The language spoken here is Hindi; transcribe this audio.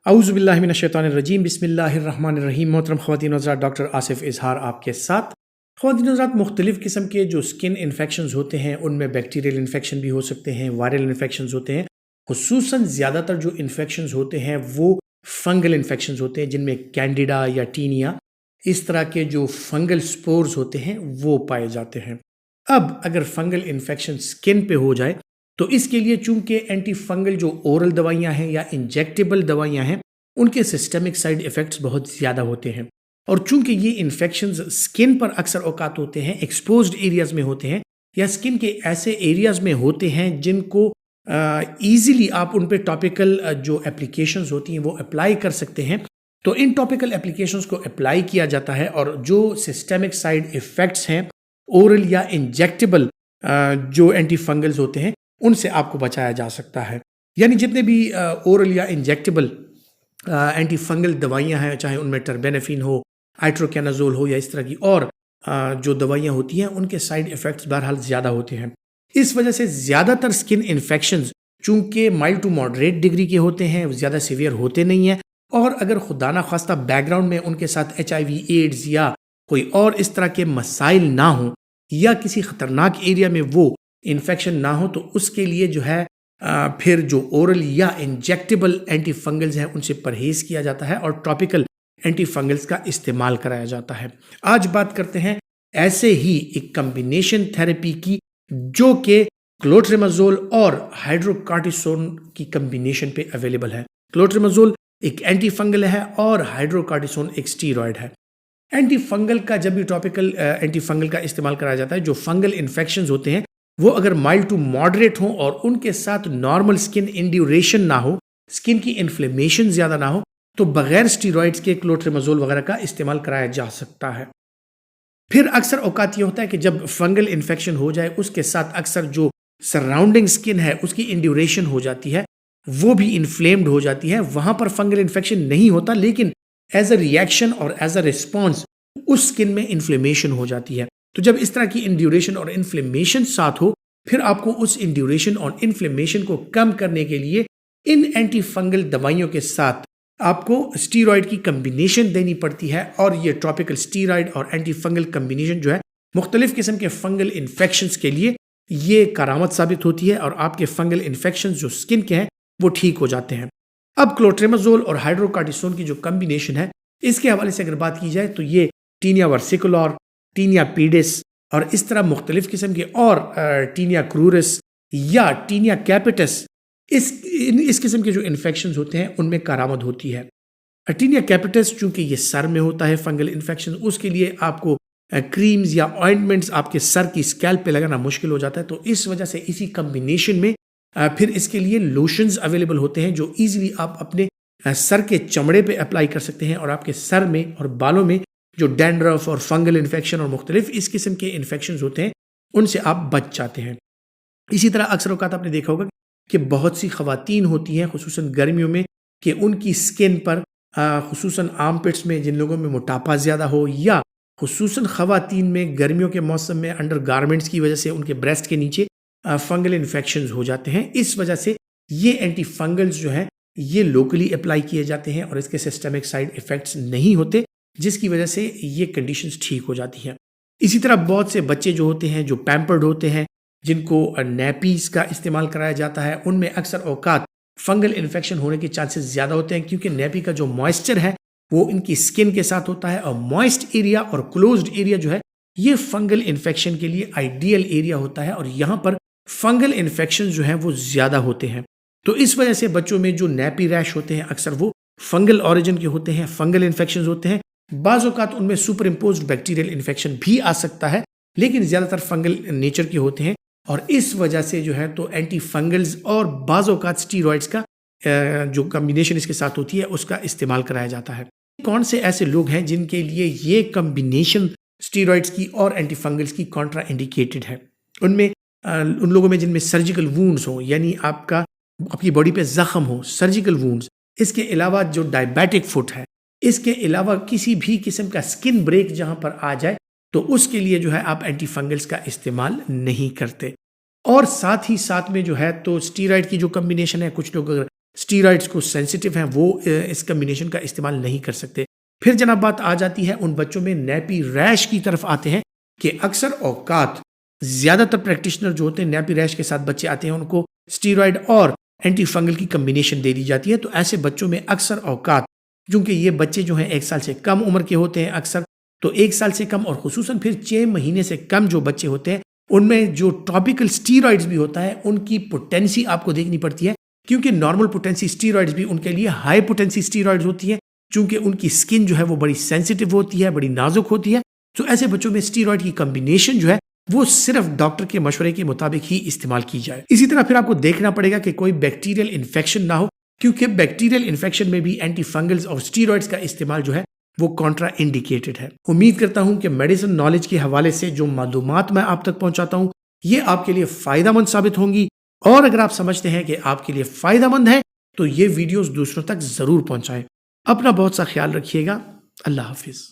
औज़ुबिल्लाहि मिनश्शैतानिर्रजीम बिस्मिल्लाहिर्रहमानिर्रहीम। मोहतरम ख़वातीन व हज़रात, डॉक्टर आसिफ इज़हार आपके साथ। ख़वातीन व हज़रात, मुख्तलिफ़ किस्म के जो स्किन इन्फेक्शंस होते हैं उनमें बैक्टीरियल इन्फेक्शन भी हो सकते हैं, वायरल इन्फेक्शंस होते हैं। खुसूसन ज़्यादातर जो इन्फेक्शंस होते हैं वो फंगल इन्फेक्शंस होते हैं, जिनमें कैंडिडा या टीनिया इस तरह के जो फंगल स्पोर्स होते हैं वो पाए जाते हैं। अब अगर फंगल इन्फेक्शन स्किन पे हो जाए तो इसके लिए चूंकि एंटी फंगल जो ओरल दवाइयां हैं या इंजेक्टेबल दवाइयां हैं उनके सिस्टमिक साइड इफ़ेक्ट्स बहुत ज़्यादा होते हैं। और चूंकि ये इन्फेक्शंस स्किन पर अक्सर औकात होते हैं, एक्सपोज्ड एरियाज में होते हैं या स्किन के ऐसे एरियाज में होते हैं जिनको ईजिली आप उन पे टॉपिकल जो एप्लीकेशंस होती हैं वो अप्लाई कर सकते हैं, तो इन टॉपिकल एप्लीकेशंस को अप्लाई किया जाता है और जो सिस्टमिक साइड इफ़ेक्ट्स हैं ओरल या इंजेक्टेबल जो एंटी फंगल्स होते हैं उनसे आपको बचाया जा सकता है। यानी जितने भी ओरल या इंजेक्टेबल एंटी फंगल दवाइयां हैं, चाहे उनमें टर्बेनाफिन हो, हाइड्रोकैनाजोल हो या इस तरह की और जो दवाइयां होती हैं उनके साइड इफ़ेक्ट्स बहरहाल ज़्यादा होते हैं। इस वजह से ज़्यादातर स्किन इन्फेक्शंस चूंकि माइल्ड टू मॉडरेट डिग्री के होते हैं, ज़्यादा सीवियर होते नहीं हैं, और अगर खुदा ना खास्ता बैकग्राउंड में उनके साथ HIV, एड्स या कोई और इस तरह के मसाइल ना हो या किसी ख़तरनाक एरिया में वो इन्फेक्शन ना हो, तो उसके लिए जो है फिर जो ओरल या इंजेक्टेबल एंटी फंगल्स हैं उनसे परहेज़ किया जाता है और टॉपिकल एंटी फंगल्स का इस्तेमाल कराया जाता है। आज बात करते हैं ऐसे ही एक कम्बिनेशन थेरेपी की जो कि क्लोट्रिमाजोल और हाइड्रोकार्टिसोन की कम्बिनेशन पे अवेलेबल है। क्लोट्रिमाजोल एक एंटी फंगल है और हाइड्रोकार्टिसोन एक स्टीरॉयड है। एंटी फंगल का जब भी टॉपिकल एंटी फंगल का इस्तेमाल कराया जाता है, जो फंगल इन्फेक्शंस होते हैं वो अगर माइल्ड टू मॉडरेट हो और उनके साथ नॉर्मल स्किन इंड्यूरेशन ना हो, स्किन की इन्फ्लेमेशन ज़्यादा ना हो, तो बगैर स्टीरॉइड्स के क्लोट्रिमाजोल वगैरह का इस्तेमाल कराया जा सकता है। फिर अक्सर औकात ये होता है कि जब फंगल इन्फेक्शन हो जाए उसके साथ अक्सर जो सराउंडिंग स्किन है उसकी इंड्यूरेशन हो जाती है, वो भी इन्फ्लेम्ड हो जाती है। वहां पर फंगल इन्फेक्शन नहीं होता, लेकिन एज अ रिएक्शन और एज अ रिस्पॉन्स उस स्किन में इन्फ्लेमेशन हो जाती है। तो जब इस तरह की इंड्यूरेशन और इन्फ्लेमेशन साथ हो, फिर आपको उस इंड्यूरेशन और इन्फ्लेमेशन को कम करने के लिए इन एंटी फंगल दवाइयों के साथ आपको स्टीरॉयड की कम्बिनेशन देनी पड़ती है। और ये ट्रॉपिकल स्टीरॉयड और एंटी फंगल कम्बिनेशन जो है मुख्तलिफ किस्म के फंगल इन्फेक्शंस के लिए ये करामत साबित होती है और आपके फंगल इन्फेक्शन जो स्किन के हैं वो ठीक हो जाते हैं। अब क्लोट्रिमाजोल और हाइड्रोकार्टिसोन की जो कम्बिनेशन है इसके हवाले से अगर बात की जाए तो ये टीनिया वर्सिकुलर, टीनिया पीडिस और इस तरह मुख्तलिफ किस्म के और टीनिया क्रूरस या टीनिया कैपिटस, इस किस्म के जो इन्फेक्शंस होते हैं उनमें करामद होती है। टीनिया कैपिटस चूंकि ये सर में होता है फंगल इन्फेक्शन, उसके लिए आपको क्रीम्स या ऑइंटमेंट्स आपके सर की स्कैल्प पे लगाना मुश्किल हो जाता है, तो इस वजह से इसी कम्बिनेशन में फिर इसके लिए लोशंस अवेलेबल होते हैं जो ईजिली आप अपने सर के चमड़े पे अप्लाई कर सकते हैं और आपके सर में और बालों में जो डैंड्रफ और फंगल इन्फेक्शन और मुख्तलिफ इस किस्म के इन्फेक्शन होते हैं उनसे आप बच जाते हैं। इसी तरह अक्सर औकात आपने देखा होगा कि बहुत सी ख़वातीन होती हैं खुसूसन गर्मियों में कि उनकी स्किन पर खुसूसन आर्मपिट्स में जिन लोगों में मोटापा ज़्यादा हो या खुसूसन ख़वातीन में गर्मियों के मौसम में अंडर गारमेंट्स की वजह से उनके ब्रेस्ट के नीचे फंगल इन्फेक्शन हो जाते हैं। इस वजह से ये एंटी फंगल्स जो हैं ये लोकली अप्लाई किए जाते हैं और इसके सिस्टमिक साइड इफ़ेक्ट्स नहीं होते, जिसकी वजह से ये कंडीशंस ठीक हो जाती हैं। इसी तरह बहुत से बच्चे जो होते हैं जो पैम्पर्ड होते हैं, जिनको नैपीज़ का इस्तेमाल कराया जाता है, उनमें अक्सर औकात फंगल इन्फेक्शन होने के चांसेस ज़्यादा होते हैं, क्योंकि नैपी का जो मॉइस्चर है वो इनकी स्किन के साथ होता है और मॉइस्ट एरिया और क्लोज्ड एरिया जो है ये फंगल इन्फेक्शन के लिए आइडियल एरिया होता है और यहाँ पर फंगल इन्फेक्शन जो है वो ज़्यादा होते हैं। तो इस वजह से बच्चों में जो नैपी रैश होते हैं अक्सर वो फंगल ऑरिजिन के होते हैं, फंगल इन्फेक्शन होते हैं। बाज़ औक़ात उनमें सुपर इम्पोज्ड बैक्टीरियल इन्फेक्शन भी आ सकता है, लेकिन ज़्यादातर फंगल नेचर के होते हैं और इस वजह से जो है तो एंटी फंगल्स और बाज़ औक़ात स्टीरॉइड्स का जो कम्बिनेशन इसके साथ होती है उसका इस्तेमाल कराया जाता है। कौन से ऐसे लोग हैं जिनके लिए ये कम्बिनेशन स्टीरॉइड्स की और एंटी फंगल्स की कॉन्ट्रा इंडिकेटेड है? उनमें उन लोगों में जिनमें सर्जिकल वूंड्स हो, यानी आपकी बॉडी पे ज़ख्म हो, सर्जिकल वूंड्स, इसके अलावा जो डायबिटिक फुट है, इसके अलावा किसी भी किस्म का स्किन ब्रेक जहां पर आ जाए तो उसके लिए जो है आप एंटी फंगल्स का इस्तेमाल नहीं करते। और साथ ही साथ में जो है तो स्टीरॉयड की जो कम्बिनेशन है, कुछ लोग अगर स्टीरॉइड्स को सेंसिटिव हैं वो इस कम्बिनेशन का इस्तेमाल नहीं कर सकते। फिर जनाब बात आ जाती है उन बच्चों में नैपी रैश की तरफ आते हैं कि अक्सर औकात ज़्यादातर प्रैक्टिशनर जो होते हैं नैपी रैश के साथ बच्चे आते हैं, उनको स्टीरॉइड और एंटी फंगल की कम्बिनेशन दे दी जाती है। तो ऐसे बच्चों में अक्सर औकात, क्योंकि ये बच्चे जो हैं 1 साल से कम उम्र के होते हैं अक्सर, तो 1 साल से कम और खुसूसन फिर 6 महीने से कम जो बच्चे होते हैं उनमें जो टॉपिकल स्टीरॉइड्स भी होता है उनकी पोटेंसी आपको देखनी पड़ती है, क्योंकि नॉर्मल पोटेंसी स्टीरॉइड्स भी उनके लिए हाई पोटेंसी स्टीरॉइड्स होती है, चूंकि उनकी स्किन जो है वो बड़ी सेंसिटिव होती है, बड़ी नाजुक होती है। तो ऐसे बच्चों में स्टीरॉइड की कम्बिनेशन जो है वो सिर्फ डॉक्टर के मशवरे के मुताबिक ही इस्तेमाल की जाए। इसी तरह फिर आपको देखना पड़ेगा कि कोई बैक्टीरियल इन्फेक्शन ना हो, क्योंकि बैक्टीरियल इन्फेक्शन में भी एंटी फंगल्स और स्टीरॉइड्स का इस्तेमाल जो है वो कॉन्ट्रा इंडिकेटेड है। उम्मीद करता हूं कि मेडिसिन नॉलेज के हवाले से जो मालूमात मैं आप तक पहुंचाता हूं ये आपके लिए फायदेमंद साबित होंगी, और अगर आप समझते हैं कि आपके लिए फायदेमंद है तो ये वीडियोस दूसरों तक जरूर पहुंचाएं। अपना बहुत सा ख्याल रखिएगा। अल्लाह हाफिज।